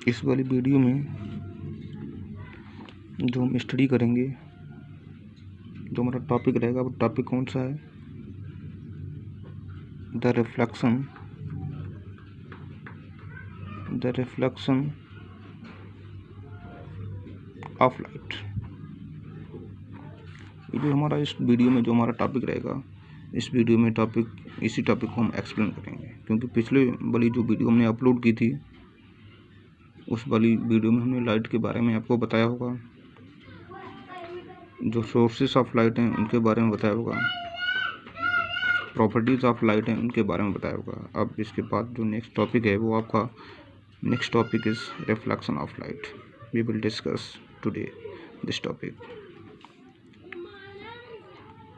इस वाली वीडियो में जो हम स्टडी करेंगे, जो हमारा टॉपिक रहेगा, वो टॉपिक कौन सा है? The reflection of light. ये जो हमारा इस वीडियो में जो हमारा टॉपिक रहेगा, इस वीडियो में इसी टॉपिक को हम एक्सप्लेन करेंगे, क्योंकि पिछले वाली जो वीडियो हमने अपलोड की थी, उस वाली वीडियो में हमने लाइट के बारे में आपको बताया होगा, जो सोर्सेस ऑफ लाइट हैं उनके बारे में बताया होगा, प्रॉपर्टीज़ ऑफ लाइट हैं उनके बारे में बताया होगा। अब इसके बाद जो नेक्स्ट टॉपिक है, वो आपका next topic is reflection of light. We will discuss today this topic.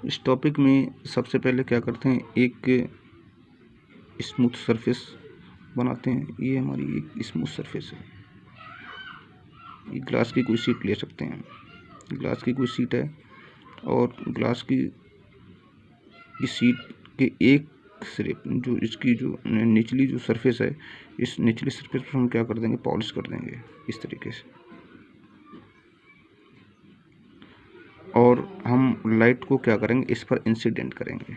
इस टॉपिक में सबसे पहले क्या करते हैं, एक स्मूथ सरफेस बनाते हैं। ये हमारी एक स्मूथ सरफेस है। ये ग्लास की कोई शीट ले सकते हैं, ग्लास की कोई शीट है, और ग्लास की इस शीट के एक सिरे जो इसकी जो निचली जो सरफेस है, इस निचली सरफेस पर हम क्या कर देंगे, पॉलिश कर देंगे इस तरीके से। और हम लाइट को क्या करेंगे, इस पर इंसिडेंट करेंगे।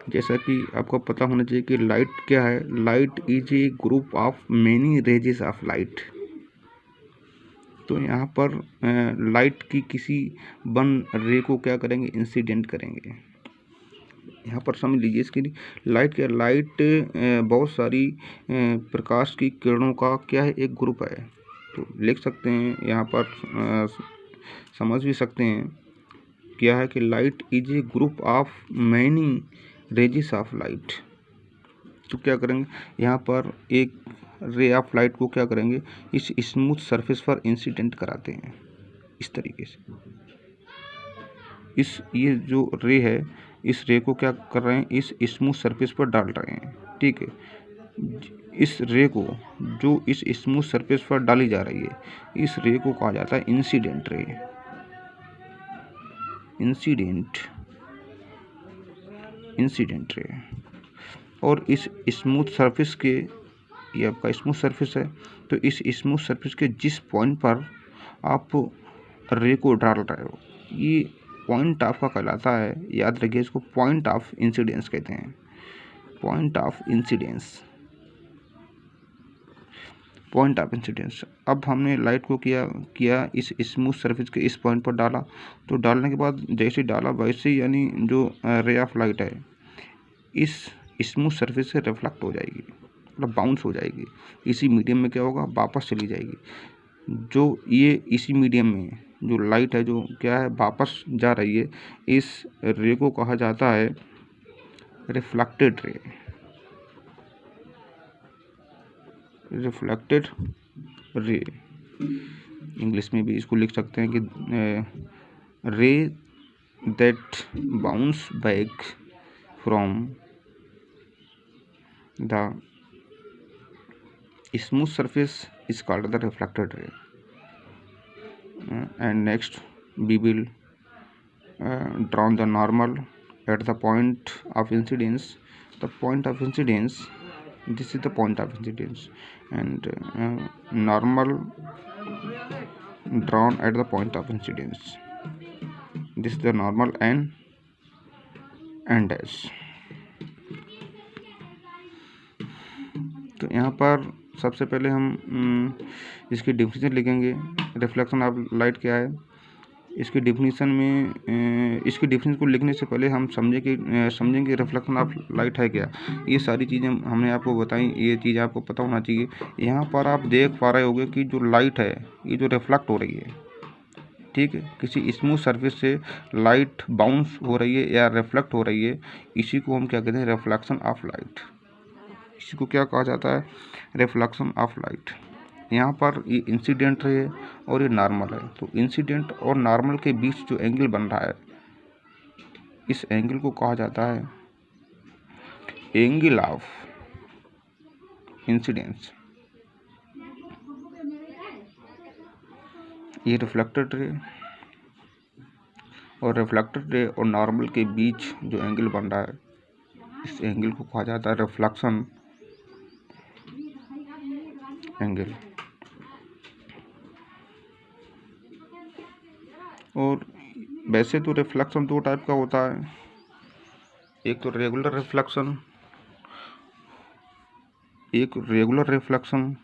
जैसा कि आपको पता होना चाहिए कि लाइट क्या है। Light is a group of many raises of light. तो यहाँ पर लाइट की किसी वन रे को क्या करेंगे, इंसिडेंट करेंगे। यहाँ पर समझ लीजिए, इसके लिए लाइट बहुत सारी प्रकाश की किरणों का क्या है, एक ग्रुप है। तो लिख सकते हैं यहाँ पर, समझ भी सकते हैं क्या है कि light is a group of many raises of light. तो क्या करेंगे, यहाँ पर एक रे ऑफ लाइट को क्या करेंगे, इस स्मूथ सरफेस पर इंसिडेंट कराते हैं इस तरीके से। ये जो रे है, इस रे को क्या कर रहे हैं, इस स्मूथ सरफेस पर डाल रहे हैं। ठीक है, इस रे को जो इस स्मूथ सरफेस पर डाली जा रही है, इस रे को कहा जाता है इंसिडेंट रे। Incident ray. और इस स्मूथ सरफेस के, ये आपका स्मूथ सरफेस है, तो इस स्मूथ सरफेस के जिस पॉइंट पर आप रे को डाल रहे हो, ये पॉइंट आपका कहलाता है, याद रखिए इसको, पॉइंट ऑफ इंसिडेंस कहते हैं। Point of incidence. अब हमने लाइट को किया इस स्मूथ सरफेस के इस पॉइंट पर डाला। तो डालने के बाद जैसे डाला वैसे ही, यानी जो रे ऑफ लाइट है, इस स्मूथ सरफेस से रिफ्लेक्ट हो जाएगी, मतलब बाउंस हो जाएगी। इसी मीडियम में क्या होगा, वापस चली जाएगी। जो ये इसी मीडियम में जो लाइट है, जो क्या है, वापस जा रही है, इस रे को कहा जाता है रिफ्लेक्टेड रे। इंग्लिश में भी इसको लिख सकते हैं कि रे that bounce back from the smooth surface is called the reflected ray. And next we will draw the normal at the point of incidence. The point of incidence, this is the point of incidence, and normal drawn at the point of incidence. This is the normal and dash. तो यहाँ पर सबसे पहले हम इसकी definition लिखेंगे। Reflection of light क्या है, इसकी डिफिनीशन में, इसकी डिफिनीशन को लिखने से पहले हम समझेंगे रिफ्लेक्शन ऑफ लाइट है क्या। ये सारी चीज़ें हमने आपको बताई, ये चीज़ आपको पता होना चाहिए। यहाँ पर आप देख पा रहे होंगे कि जो लाइट है, ये जो रिफ्लेक्ट हो रही है, ठीक है, किसी स्मूथ सरफेस से लाइट बाउंस हो रही है या रिफ्लेक्ट हो रही है, इसी को हम क्या कहते हैं, रिफ्लेक्शन ऑफ लाइट। इसी को क्या कहा जाता है, रिफ्लेक्शन ऑफ लाइट। यहाँ पर ये इंसिडेंट रे है और ये नॉर्मल है। तो इंसिडेंट और नॉर्मल के बीच जो एंगल बन रहा है, इस एंगल को कहा जाता है एंगल ऑफ इंसिडेंस। ये रिफ्लेक्टेड रे और रिफ्लेक्टेड रे और नॉर्मल के बीच जो एंगल बन रहा है, इस एंगल को कहा जाता है रिफ्लेक्शन एंगल। और वैसे तो रिफ्लेक्शन दो टाइप का होता है, एक तो रेगुलर रिफ्लेक्शन, एक रेगुलर रिफ्लेक्शन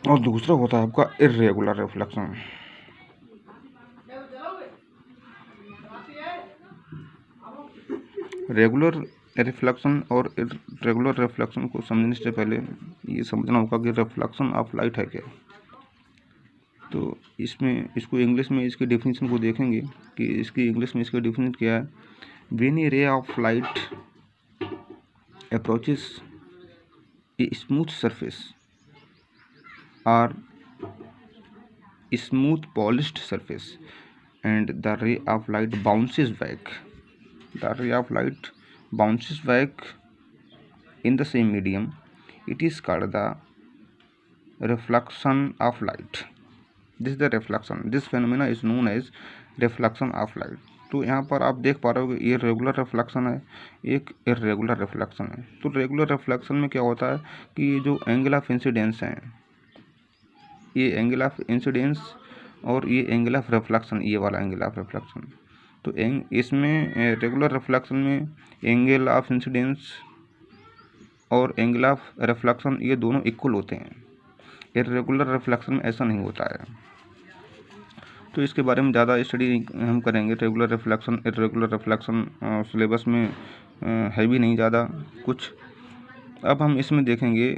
और दूसरा होता है आपका इर्रेगुलर रिफ्लेक्शन। रेगुलर रिफ्लेक्शन और इर्रेगुलर रिफ्लेक्शन को समझने से पहले ये समझना होगा कि रिफ्लेक्शन ऑफ लाइट है क्या। तो इसमें इसको इंग्लिश में इसकी डेफिनेशन को देखेंगे कि इसकी इंग्लिश में इसका डेफिनेशन क्या है। When A ray of light approaches a smooth surface और smooth polished surface and the ray of light bounces back in the same medium, it is called the reflection of light. This phenomena is known as reflection of light. तो यहाँ पर आप देख पा रहे हो कि ये रेगुलर रिफ्लेक्शन है, एक इर्रेगुलर रिफ्लेक्शन है। तो रेगुलर रिफ्लेक्शन में क्या होता है कि ये जो एंगल ऑफ इंसिडेंस हैं, ये एंगल ऑफ इंसिडेंस और ये एंगल ऑफ रिफ्लेक्शन, ये वाला एंगल ऑफ रिफ्लेक्शन, तो इसमें रेगुलर रिफ्लेक्शन में एंगल ऑफ इंसिडेंस और एंगल ऑफ रिफ्लेक्शन ये दोनों इक्वल होते हैं। इर्रेगुलर रिफ्लेक्शन में ऐसा नहीं होता है। तो इसके बारे में ज़्यादा स्टडी हम करेंगे। Regular reflection irregular reflection syllabus में है भी नहीं ज़्यादा कुछ। अब हम इसमें देखेंगे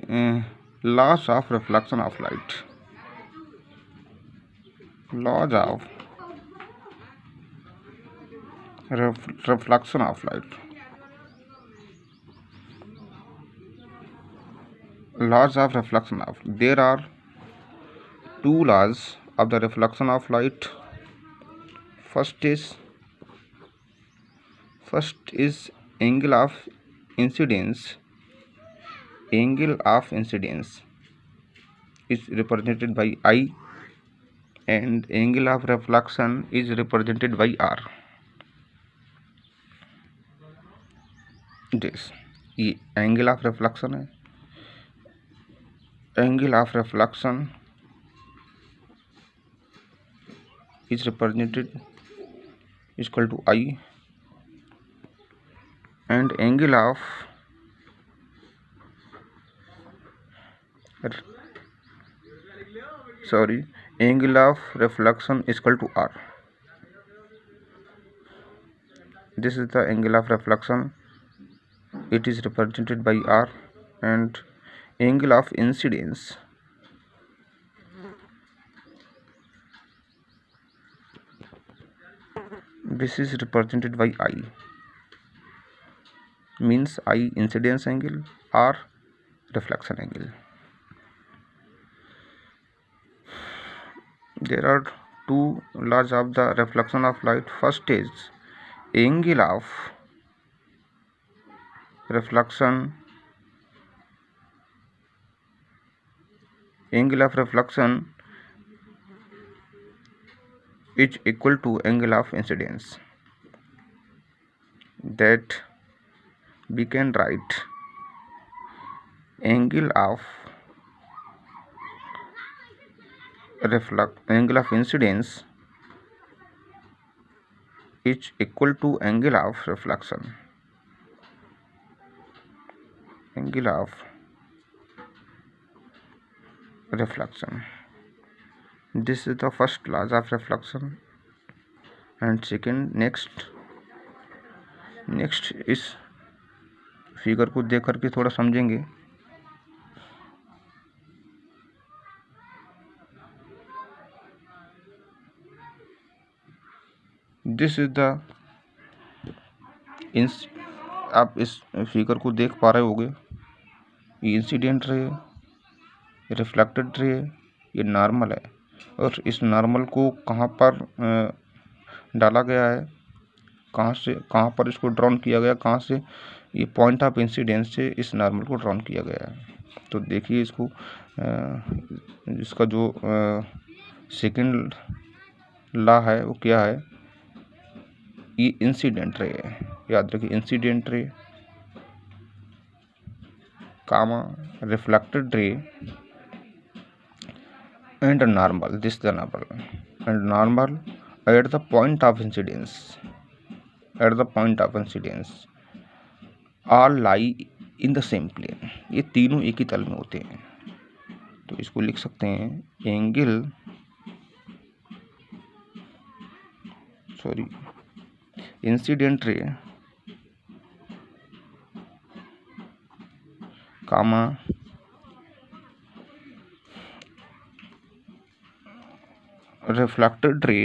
laws of reflection of light. Laws of reflection of light. Laws of reflection of, there are two laws of the reflection of light. First is angle of incidence. Angle of incidence is represented by I and angle of reflection is represented by R. this ये angle of reflection है। Angle of reflection is represented equal to I and angle of reflection is equal to R. This is the angle of reflection, it is represented by R, and angle of incidence this is represented by I, means I incidence angle, R reflection angle. There are two laws of the reflection of light. First is angle of reflection is equal to angle of incidence. That we can write angle of incidence is equal to angle of reflection. Angle of reflection. This is the first law of reflection. And second, next इस figure को देख करके थोड़ा समझेंगे। This is the आप इस figure को देख पा रहे होंगे, ये इंसिडेंट रे, रिफ्लेक्टेड रे, ये नॉर्मल है, और इस नॉर्मल को कहाँ पर डाला गया है, कहाँ पर इसको ड्रॉन किया गया, कहाँ से, ये पॉइंट ऑफ इंसिडेंस से इस नॉर्मल को ड्रॉन किया गया है। तो देखिए इसको इसका जो सेकंड लॉ है वो क्या है, ये इंसिडेंट रे है, याद रखिए incident ray comma reflected ray and normal, this the normal, and normal at the point of incidence, at the point of incidence all lie in the same plane, ये तीनों एक ही तल में होते हैं। तो इसको लिख सकते हैं angle incident ray comma reflected रे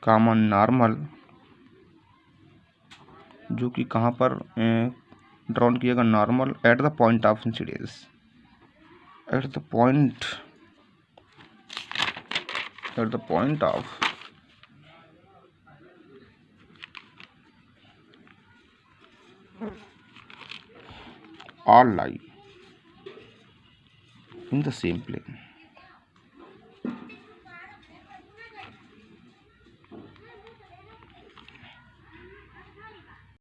कामा नॉर्मल, जो कि कहाँ पर ड्रॉन किया गया, normal at the point of incidence, at the point of all lie in the same plane।